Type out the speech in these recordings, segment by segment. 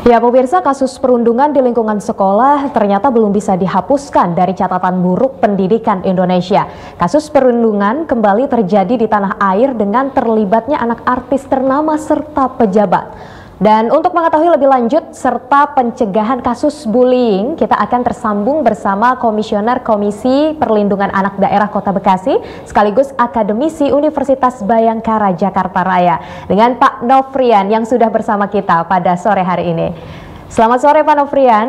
Ya, pemirsa, kasus perundungan di lingkungan sekolah ternyata belum bisa dihapuskan dari catatan buruk pendidikan Indonesia. Kasus perundungan kembali terjadi di tanah air dengan terlibatnya anak artis ternama serta pejabat. Dan untuk mengetahui lebih lanjut serta pencegahan kasus bullying, kita akan tersambung bersama Komisioner Komisi Perlindungan Anak Daerah Kota Bekasi sekaligus akademisi Universitas Bhayangkara Jakarta Raya dengan Pak Nofrian yang sudah bersama kita pada sore hari ini. Selamat sore Pak Nofrian.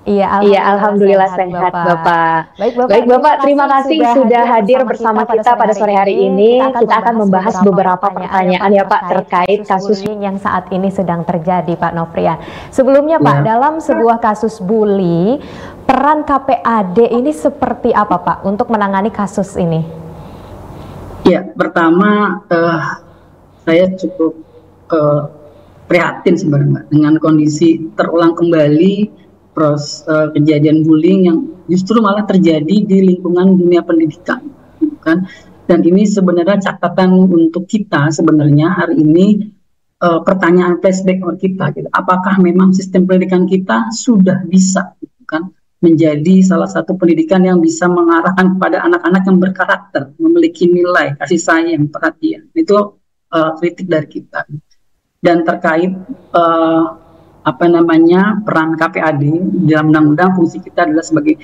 Iya, alhamdulillah sehat Bapak. Baik Bapak, terima kasih sudah hadir bersama kita pada sore hari ini. Kita akan membahas beberapa pertanyaan ya Pak terkait kasus yang saat ini sedang terjadi Pak Nofrian. Sebelumnya Pak, dalam sebuah kasus bully, peran KPAD ini seperti apa Pak untuk menangani kasus ini? Ya, pertama saya cukup prihatin sebenarnya dengan kondisi terulang kembali kejadian bullying yang justru malah terjadi di lingkungan dunia pendidikan, kan? Dan ini sebenarnya catatan untuk kita sebenarnya hari ini, pertanyaan flashback buat kita, gitu. Apakah memang sistem pendidikan kita sudah bisa, gitu kan, menjadi salah satu pendidikan yang bisa mengarahkan kepada anak-anak yang berkarakter, memiliki nilai, kasih sayang, perhatian. Itu kritik dari kita. Dan terkait peran KPAD dalam undang-undang, fungsi kita adalah sebagai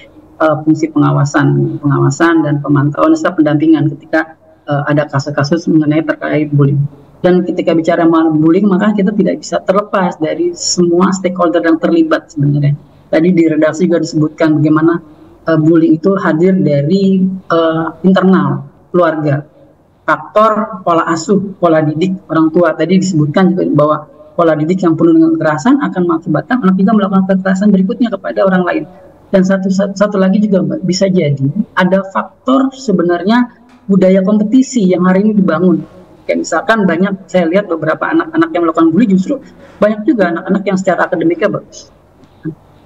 fungsi pengawasan dan pemantauan serta pendampingan ketika ada kasus-kasus mengenai terkait bullying. Dan ketika bicara mengenai bullying, maka kita tidak bisa terlepas dari semua stakeholder yang terlibat sebenarnya. Tadi di redaksi juga disebutkan bagaimana bullying itu hadir dari internal keluarga, faktor pola asuh, pola didik orang tua. Tadi disebutkan juga bahwa pola didik yang penuh dengan kekerasan akan mengakibatkan anak juga melakukan kekerasan berikutnya kepada orang lain. Dan satu lagi juga Mbak, bisa jadi ada faktor sebenarnya budaya kompetisi yang hari ini dibangun. Kayak misalkan banyak, saya lihat beberapa anak-anak yang melakukan bully justru banyak juga anak-anak yang secara akademiknya bagus.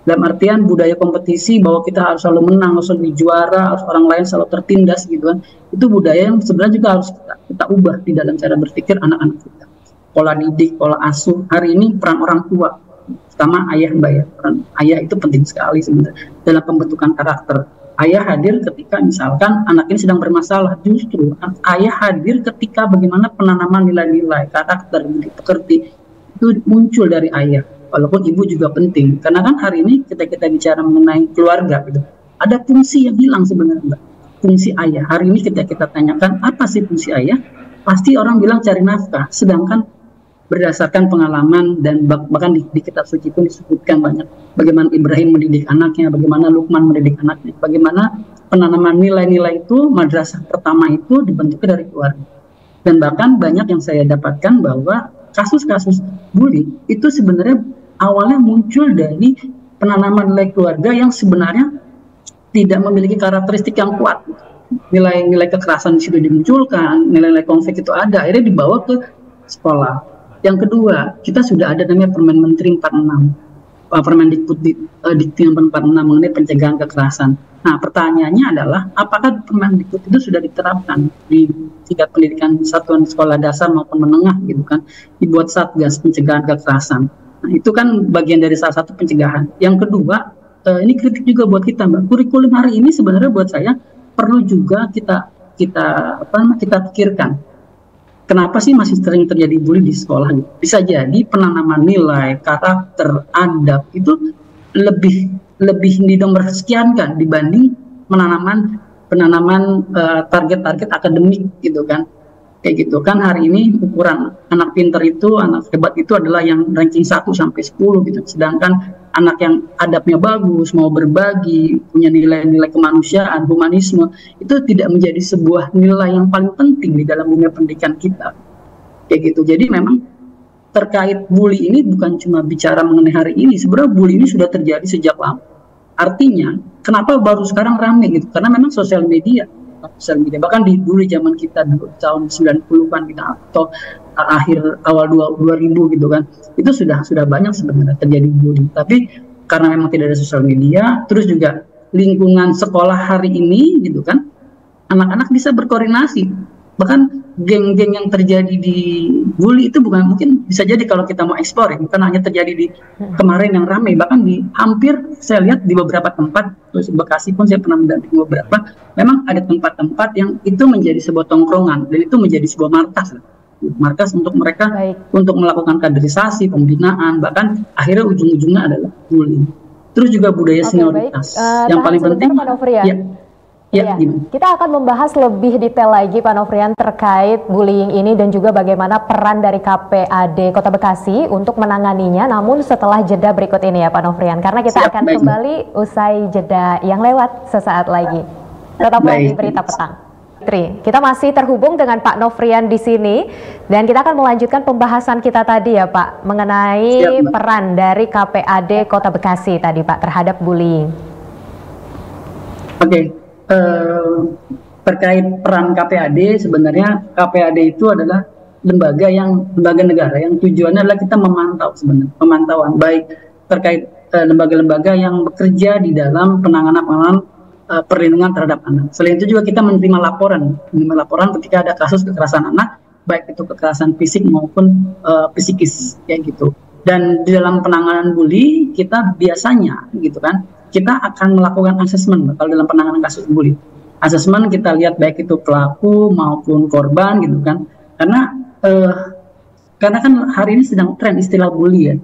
Dalam artian budaya kompetisi bahwa kita harus selalu menang, harus selalu juara, harus orang lain selalu tertindas gitu kan. Itu budaya yang sebenarnya juga harus kita ubah di dalam cara berpikir anak-anak kita. Pola didik, pola asuh. Hari ini peran orang tua, pertama ayah Mbak ya, peran ayah itu penting sekali sebenarnya dalam pembentukan karakter. Ayah hadir ketika misalkan anak ini sedang bermasalah, justru ayah hadir ketika bagaimana penanaman nilai-nilai, karakter, budi pekerti itu muncul dari ayah. Walaupun ibu juga penting, karena kan hari ini kita bicara mengenai keluarga gitu, ada fungsi yang hilang sebenarnya Mbak, fungsi ayah. Hari ini kita tanyakan apa sih fungsi ayah, pasti orang bilang cari nafkah, sedangkan berdasarkan pengalaman dan bahkan di kitab suci pun disebutkan banyak bagaimana Ibrahim mendidik anaknya, bagaimana Lukman mendidik anaknya, bagaimana penanaman nilai-nilai itu, madrasah pertama itu dibentuk dari keluarga. Dan bahkan banyak yang saya dapatkan bahwa kasus-kasus bully itu sebenarnya awalnya muncul dari penanaman nilai keluarga yang sebenarnya tidak memiliki karakteristik yang kuat. Nilai-nilai kekerasan di situ dimunculkan, nilai-nilai konflik itu ada, akhirnya dibawa ke sekolah. Yang kedua, kita sudah ada namanya Permen Menteri 46, Permendikbud Dikti nomor 46 mengenai pencegahan kekerasan. Nah, pertanyaannya adalah apakah Permendikbud itu sudah diterapkan di tingkat pendidikan satuan sekolah dasar maupun menengah gitu kan, dibuat Satgas pencegahan kekerasan. Nah, itu kan bagian dari salah satu pencegahan. Yang kedua, ini kritik juga buat kita Mbak. Kurikulum hari ini sebenarnya buat saya perlu juga kita pikirkan. Kenapa sih masih sering terjadi bully di sekolah? Bisa jadi penanaman nilai, karakter, adab itu lebih dinomorsekiankan dibanding penanaman target-target akademik gitu kan. Kayak gitu kan hari ini ukuran anak pintar itu, anak hebat itu adalah yang ranking 1 sampai 10 gitu. Sedangkan anak yang adabnya bagus, mau berbagi, punya nilai-nilai kemanusiaan, humanisme, itu tidak menjadi sebuah nilai yang paling penting di dalam dunia pendidikan kita. Kayak gitu. Jadi memang terkait bully ini bukan cuma bicara mengenai hari ini, sebenarnya bully ini sudah terjadi sejak lama. Artinya, kenapa baru sekarang rame gitu? Karena memang sosial media, bahkan dulu zaman kita dulu, tahun 90-an kita atau akhir awal 2000 gitu kan, itu sudah banyak sebenarnya terjadi bullying. Tapi karena memang tidak ada sosial media, terus juga lingkungan sekolah hari ini gitu kan, anak-anak bisa berkoordinasi Bahkan geng-geng yang terjadi di bully itu bukan, mungkin bisa jadi kalau kita mau explore ya, bukan hanya terjadi di kemarin yang ramai, bahkan di hampir saya lihat di beberapa tempat, terus Bekasi pun saya pernah mendampingi beberapa, memang ada tempat-tempat yang itu menjadi sebuah tongkrongan dan itu menjadi sebuah markas untuk mereka untuk melakukan kaderisasi, pembinaan, bahkan akhirnya ujung-ujungnya adalah bullying. Terus juga budaya senioritas. Yang paling penting, ya, kita akan membahas lebih detail lagi Pak Nofrian terkait bullying ini dan juga bagaimana peran dari KPAD Kota Bekasi untuk menanganinya. Namun setelah jeda berikut ini ya Pak Nofrian, karena kita akan kembali usai jeda yang lewat sesaat lagi. Tetaplah di Berita Petang. Kita masih terhubung dengan Pak Nofrian di sini dan kita akan melanjutkan pembahasan kita tadi ya Pak mengenai peran dari KPAD Kota Bekasi tadi Pak terhadap bullying. Terkait peran KPAD, sebenarnya KPAD itu adalah lembaga negara yang tujuannya adalah kita memantau, sebenarnya pemantauan baik terkait lembaga-lembaga yang bekerja di dalam penanganan perlindungan terhadap anak. Selain itu juga kita menerima laporan ketika ada kasus kekerasan anak, baik itu kekerasan fisik maupun psikis kayak gitu. Dan di dalam penanganan bully kita biasanya gitu kan, kita akan melakukan asesmen kalau dalam penanganan kasus bully. Asesmen kita lihat baik itu pelaku maupun korban gitu kan. Karena kan hari ini sedang tren istilah bully ya.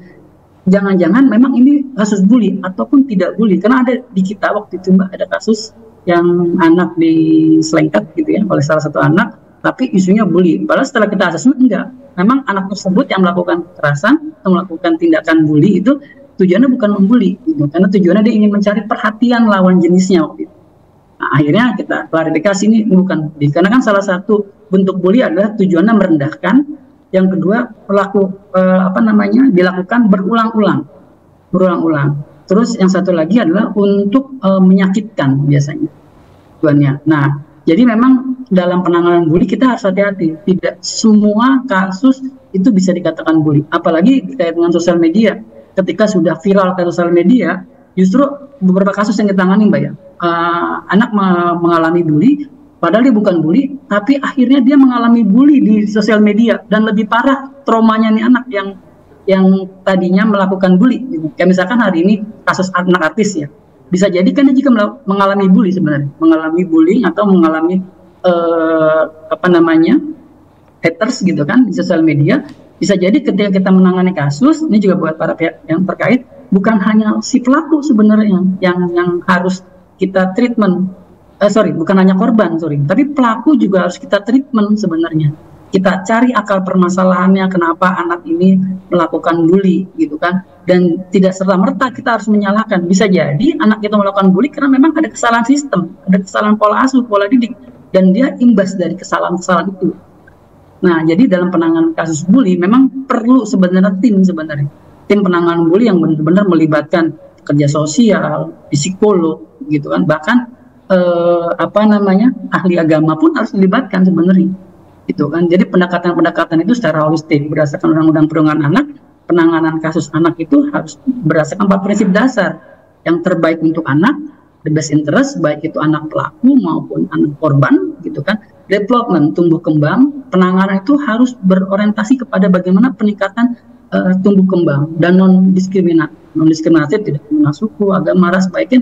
Jangan-jangan memang ini kasus bully ataupun tidak bully. Karena ada di kita waktu itu Mbak ada kasus yang anak diselengkat gitu ya oleh salah satu anak, tapi isunya bully. Padahal setelah kita asesmen enggak. Memang anak tersebut yang melakukan kekerasan atau melakukan tindakan bully itu tujuannya bukan membuli, gitu. Karena tujuannya dia ingin mencari perhatian lawan jenisnya waktu itu. Nah, akhirnya kita klarifikasi ini bukan bully, karena kan salah satu bentuk bully adalah tujuannya merendahkan. Yang kedua dilakukan berulang-ulang. Terus yang satu lagi adalah untuk menyakitkan biasanya tujuannya. Nah, jadi memang dalam penanganan bully kita harus hati-hati. Tidak semua kasus itu bisa dikatakan bully, apalagi terkait dengan sosial media. Ketika sudah viral ke sosial media, justru beberapa kasus yang kita tangani Mbak ya, anak mengalami bully, padahal dia bukan bully, tapi akhirnya dia mengalami bully di sosial media dan lebih parah traumanya nih anak yang tadinya melakukan bully. Gitu. Kayak misalkan hari ini kasus anak artis ya, bisa jadi kan dia juga mengalami bully sebenarnya, mengalami bullying atau mengalami haters gitu kan di sosial media. Bisa jadi ketika kita menangani kasus, ini juga buat para pihak yang terkait, bukan hanya si pelaku sebenarnya yang harus kita treatment, bukan hanya korban, tapi pelaku juga harus kita treatment sebenarnya. Kita cari akar permasalahannya, kenapa anak ini melakukan bully gitu kan, dan tidak serta-merta kita harus menyalahkan. Bisa jadi anak itu melakukan bully karena memang ada kesalahan sistem, ada kesalahan pola asuh, pola didik, dan dia imbas dari kesalahan-kesalahan itu. Nah, jadi dalam penanganan kasus bully memang perlu sebenarnya tim penanganan bully yang benar-benar melibatkan kerja sosial, psikolog, gitu kan, bahkan ahli agama pun harus dilibatkan sebenarnya, gitu kan. Jadi pendekatan itu secara holistik berdasarkan Undang-Undang Perlindungan Anak, penanganan kasus anak itu harus berdasarkan 4 prinsip dasar yang terbaik untuk anak, the best interest, baik itu anak pelaku maupun anak korban, gitu kan. Development, tumbuh kembang, penanganan itu harus berorientasi kepada bagaimana peningkatan tumbuh kembang dan non-diskriminatif, tidak mengenal suku, agama, ras, baik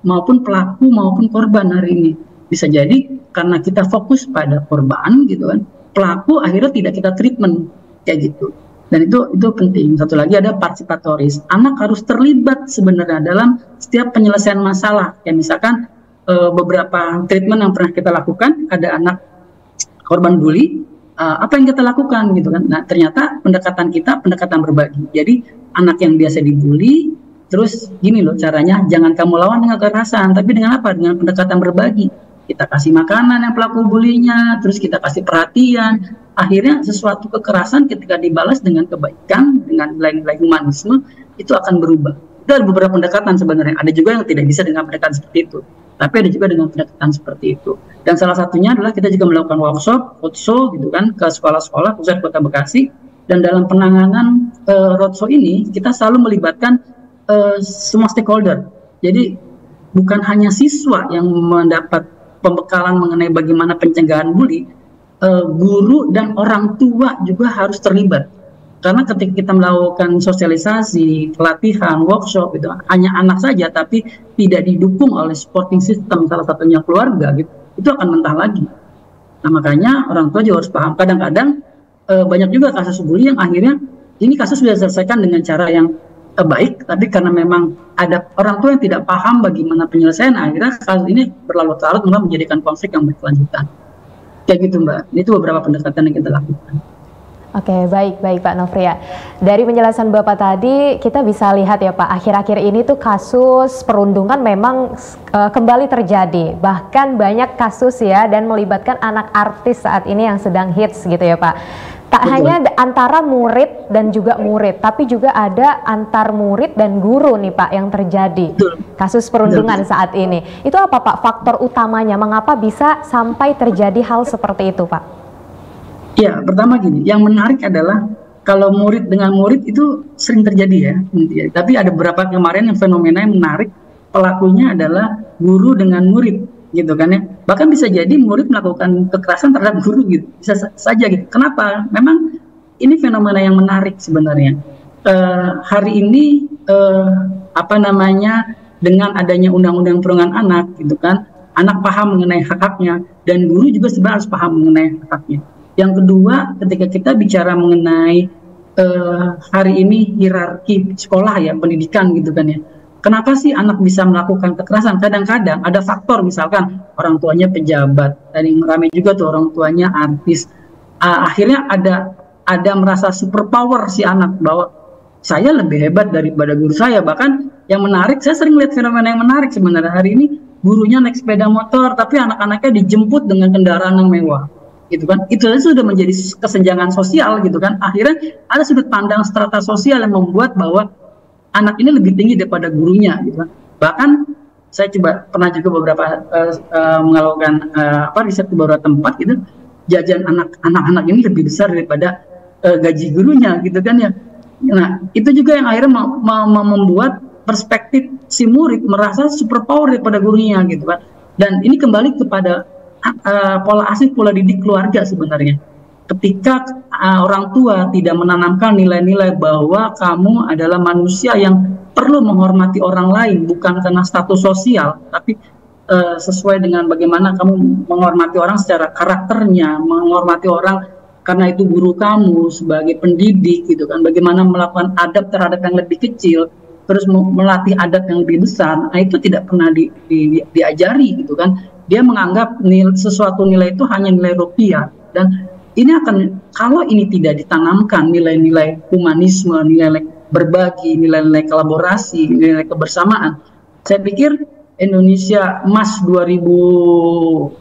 maupun pelaku maupun korban hari ini. Bisa jadi karena kita fokus pada korban, gitu kan, pelaku akhirnya tidak kita treatment kayak gitu. Dan itu penting. Satu lagi ada partisipatoris. Anak harus terlibat sebenarnya dalam setiap penyelesaian masalah. Kayak misalkan beberapa treatment yang pernah kita lakukan, ada anak korban bully, apa yang kita lakukan gitu kan. Nah, ternyata pendekatan berbagi. Jadi anak yang biasa dibully, terus gini loh caranya, jangan kamu lawan dengan kekerasan, tapi dengan apa? Dengan pendekatan berbagi. Kita kasih makanan yang pelaku bulinya, terus kita kasih perhatian. Akhirnya sesuatu kekerasan ketika dibalas dengan kebaikan, dengan nilai-nilai humanisme, itu akan berubah. Itu ada beberapa pendekatan sebenarnya. Ada juga yang tidak bisa dengan pendekatan seperti itu, tapi ada juga dengan pendekatan seperti itu. Dan salah satunya adalah kita juga melakukan workshop, roadshow gitu kan, ke sekolah-sekolah khususnya Kota Bekasi. Dan dalam penanganan roadshow ini kita selalu melibatkan semua stakeholder. Jadi bukan hanya siswa yang mendapat pembekalan mengenai bagaimana pencegahan bully, guru dan orang tua juga harus terlibat. Karena ketika kita melakukan sosialisasi, pelatihan, workshop, itu hanya anak saja, tapi tidak didukung oleh supporting system, salah satunya keluarga, gitu, itu akan mentah lagi. Nah, makanya orang tua juga harus paham. Kadang-kadang banyak juga kasus bully yang akhirnya ini kasus sudah diselesaikan dengan cara yang baik, tapi karena memang ada orang tua yang tidak paham bagaimana penyelesaian, akhirnya kasus ini berlarut-larut malah menjadikan konflik yang berkelanjutan. Kayak gitu, Mbak. Itu beberapa pendekatan yang kita lakukan. Oke, baik Pak Nofrian. Dari penjelasan Bapak tadi, kita bisa lihat ya Pak, akhir-akhir ini tuh kasus perundungan memang kembali terjadi. Bahkan banyak kasus ya, dan melibatkan anak artis saat ini yang sedang hits gitu ya Pak. Tak Betul. hanya antara murid dan juga murid, tapi juga ada antar murid dan guru nih Pak yang terjadi. Betul. Kasus perundungan saat ini. Itu apa Pak faktor utamanya? Mengapa bisa sampai terjadi hal seperti itu Pak? Ya, pertama gini, yang menarik adalah kalau murid dengan murid itu sering terjadi ya. Tapi ada beberapa kemarin yang fenomena yang menarik, pelakunya adalah guru dengan murid, gitu kan ya. Bahkan bisa jadi murid melakukan kekerasan terhadap guru gitu, bisa saja gitu. Kenapa? Memang ini fenomena yang menarik sebenarnya. Hari ini dengan adanya undang-undang perlindungan anak, gitu kan, anak paham mengenai hak-haknya dan guru juga sebenarnya harus paham mengenai hak-haknya. Yang kedua, ketika kita bicara mengenai hari ini hierarki sekolah ya, pendidikan gitu kan ya. Kenapa sih anak bisa melakukan kekerasan? Kadang-kadang ada faktor, misalkan orang tuanya pejabat, dan yang ramai juga tuh orang tuanya artis. Akhirnya ada merasa superpower si anak bahwa saya lebih hebat daripada guru saya. Bahkan yang menarik, saya sering lihat fenomena yang menarik sebenarnya hari ini, gurunya naik sepeda motor, tapi anak-anaknya dijemput dengan kendaraan yang mewah. Gitu kan, itu sudah menjadi kesenjangan sosial gitu kan. Akhirnya ada sudut pandang strata sosial yang membuat bahwa anak ini lebih tinggi daripada gurunya gitu kan. Bahkan saya pernah juga beberapa melakukan riset di beberapa tempat gitu, jajan anak-anak ini lebih besar daripada gaji gurunya gitu kan ya. Nah, itu juga yang akhirnya membuat perspektif si murid merasa superpower daripada gurunya gitu kan. Dan ini kembali kepada pola asuh, pola didik keluarga sebenarnya. Ketika orang tua tidak menanamkan nilai-nilai bahwa kamu adalah manusia yang perlu menghormati orang lain, bukan karena status sosial, tapi sesuai dengan bagaimana kamu menghormati orang secara karakternya, menghormati orang karena itu guru kamu sebagai pendidik gitu kan, bagaimana melakukan adab terhadap yang lebih kecil, terus melatih adab yang lebih besar. Nah, itu tidak pernah diajari gitu kan. Dia menganggap sesuatu nilai itu hanya nilai rupiah, dan ini akan, kalau ini tidak ditanamkan nilai-nilai humanisme, nilai-nilai berbagi, nilai-nilai kolaborasi, nilai kebersamaan, saya pikir Indonesia emas 2050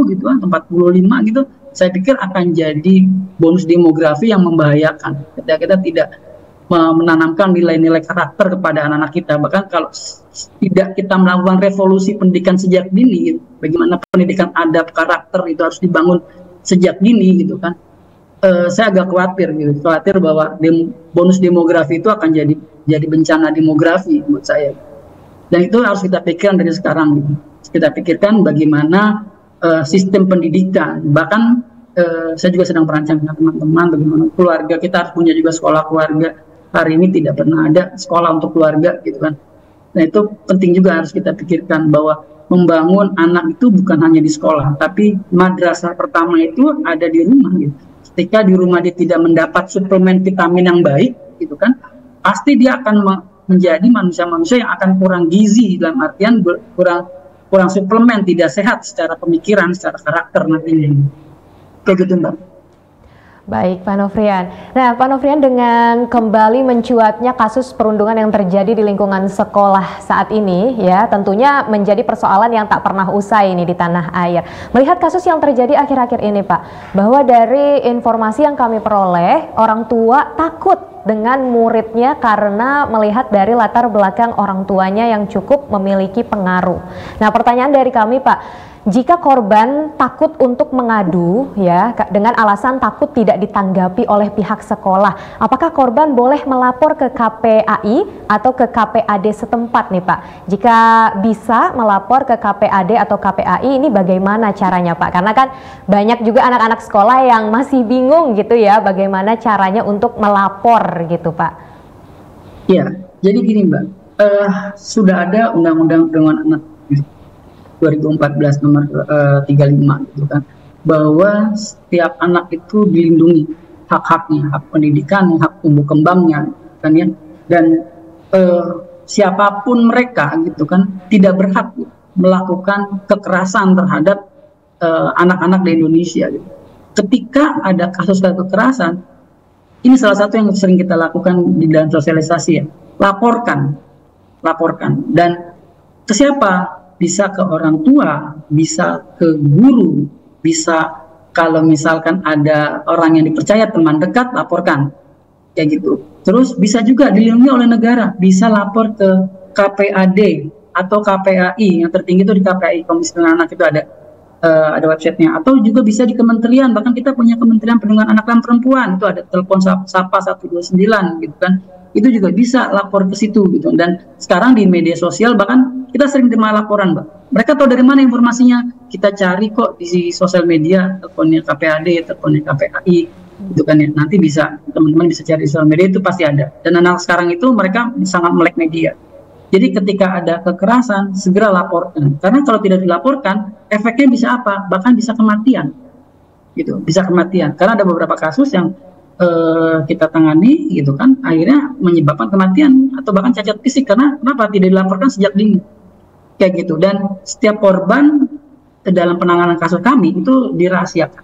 gitu kan, 45 gitu, saya pikir akan jadi bonus demografi yang membahayakan ketika kita tidak menanamkan nilai-nilai karakter kepada anak-anak kita. Bahkan kalau tidak kita melakukan revolusi pendidikan sejak dini, bagaimana pendidikan adab karakter itu harus dibangun sejak dini gitu kan. Saya agak khawatir bahwa bonus demografi itu akan jadi bencana demografi buat saya. Dan itu harus kita pikirkan dari sekarang gitu. Kita pikirkan bagaimana sistem pendidikan. Bahkan saya juga sedang merancang dengan teman-teman bagaimana keluarga kita harus punya juga sekolah keluarga. Hari ini tidak pernah ada sekolah untuk keluarga gitu kan. Nah, itu penting juga harus kita pikirkan bahwa membangun anak itu bukan hanya di sekolah, tapi madrasah pertama itu ada di rumah gitu. Ketika di rumah dia tidak mendapat suplemen vitamin yang baik gitu kan, pasti dia akan menjadi manusia-manusia yang akan kurang gizi, dalam artian kurang suplemen, tidak sehat secara pemikiran, secara karakter nantinya. Kayak gitu, Mbak. Baik, Pak Nofrian. Nah, Pak Nofrian, dengan kembali mencuatnya kasus perundungan yang terjadi di lingkungan sekolah saat ini, ya, tentunya menjadi persoalan yang tak pernah usai ini di tanah air. Melihat kasus yang terjadi akhir-akhir ini, Pak, bahwa dari informasi yang kami peroleh, orang tua takut dengan muridnya karena melihat dari latar belakang orang tuanya yang cukup memiliki pengaruh. Nah, pertanyaan dari kami, Pak, jika korban takut untuk mengadu ya dengan alasan takut tidak ditanggapi oleh pihak sekolah, apakah korban boleh melapor ke KPAI atau ke KPAD setempat nih Pak? Jika bisa melapor ke KPAD atau KPAI, ini bagaimana caranya Pak? Karena kan banyak juga anak-anak sekolah yang masih bingung gitu ya, bagaimana caranya untuk melapor gitu Pak? Ya, jadi gini Mbak, sudah ada Undang-Undang Perlindungan Anak 2014 nomor 35 gitu kan, bahwa setiap anak itu dilindungi hak-haknya, hak pendidikan, hak tumbuh kembangnya kan ya, dan siapapun mereka gitu kan tidak berhak melakukan kekerasan terhadap anak-anak di Indonesia gitu. Ketika ada kasus kekerasan, ini salah satu yang sering kita lakukan di dalam sosialisasi ya, laporkan dan ke siapa? Bisa ke orang tua, bisa ke guru, bisa kalau misalkan ada orang yang dipercaya, teman dekat, laporkan kayak gitu. Terus bisa juga dilindungi oleh negara, bisa lapor ke KPAD atau KPAI, yang tertinggi itu di KPAI, Komisi Perlindungan Anak itu ada websitenya, atau juga bisa di kementerian. Bahkan kita punya Kementerian Perlindungan Anak dan Perempuan, itu ada telepon Sapa 129 gitu kan, itu juga bisa lapor ke situ gitu. Dan sekarang di media sosial bahkan kita sering terima laporan Mbak, mereka tahu dari mana informasinya, kita cari kok di sosial media, teleponnya KPAD, teleponnya KPAI gitu kan ya. Nanti bisa teman-teman bisa cari di sosial media, itu pasti ada. Dan anak sekarang itu mereka sangat melek media. Jadi ketika ada kekerasan, segera laporkan. Karena kalau tidak dilaporkan, efeknya bisa apa? Bahkan bisa kematian. Gitu, bisa kematian. Karena ada beberapa kasus yang kita tangani, gitu kan, akhirnya menyebabkan kematian atau bahkan cacat fisik. Karena kenapa? Tidak dilaporkan sejak dini. Kayak gitu. Dan setiap korban dalam penanganan kasus kami itu dirahasiakan.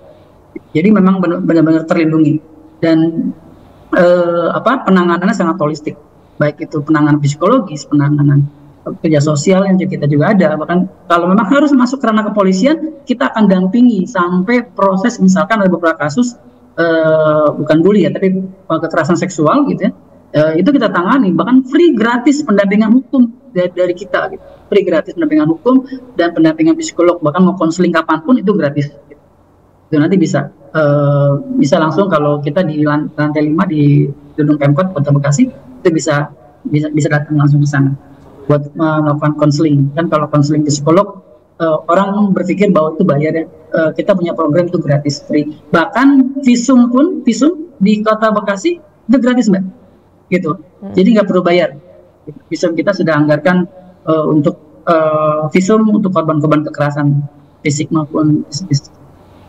Jadi memang benar-benar terlindungi. Dan penanganannya sangat holistik. Baik itu penanganan psikologis, penanganan kerja sosial yang kita juga ada. Bahkan kalau memang harus masuk ke ranah kepolisian, kita akan dampingi sampai proses, misalkan ada beberapa kasus bukan bully ya, tapi kekerasan seksual gitu ya, itu kita tangani, bahkan free gratis pendampingan hukum dari kita gitu. Free gratis pendampingan hukum dan pendampingan psikolog, bahkan mau konseling kapanpun itu gratis gitu. Itu nanti bisa langsung kalau kita di lantai 5 di gedung Pemkot Kota Bekasi, itu bisa datang langsung ke sana buat melakukan konseling. Dan kalau konseling psikolog, orang berpikir bahwa itu bayar ya. Kita punya program itu gratis, free. Bahkan visum di Kota Bekasi itu gratis Mbak gitu. Jadi nggak perlu bayar. Visum kita sudah anggarkan untuk visum untuk korban-korban kekerasan fisik maupun psikis.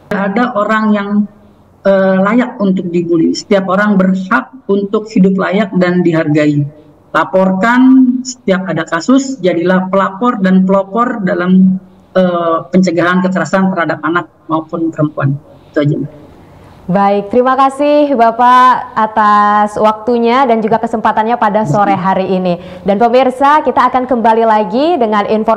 Ada orang yang layak untuk dibully. Setiap orang berhak untuk hidup layak dan dihargai. Laporkan setiap ada kasus, jadilah pelapor dan pelopor dalam pencegahan kekerasan terhadap anak maupun perempuan. Itu aja. Baik, terima kasih Bapak atas waktunya dan juga kesempatannya pada sore hari ini. Dan pemirsa, kita akan kembali lagi dengan informasi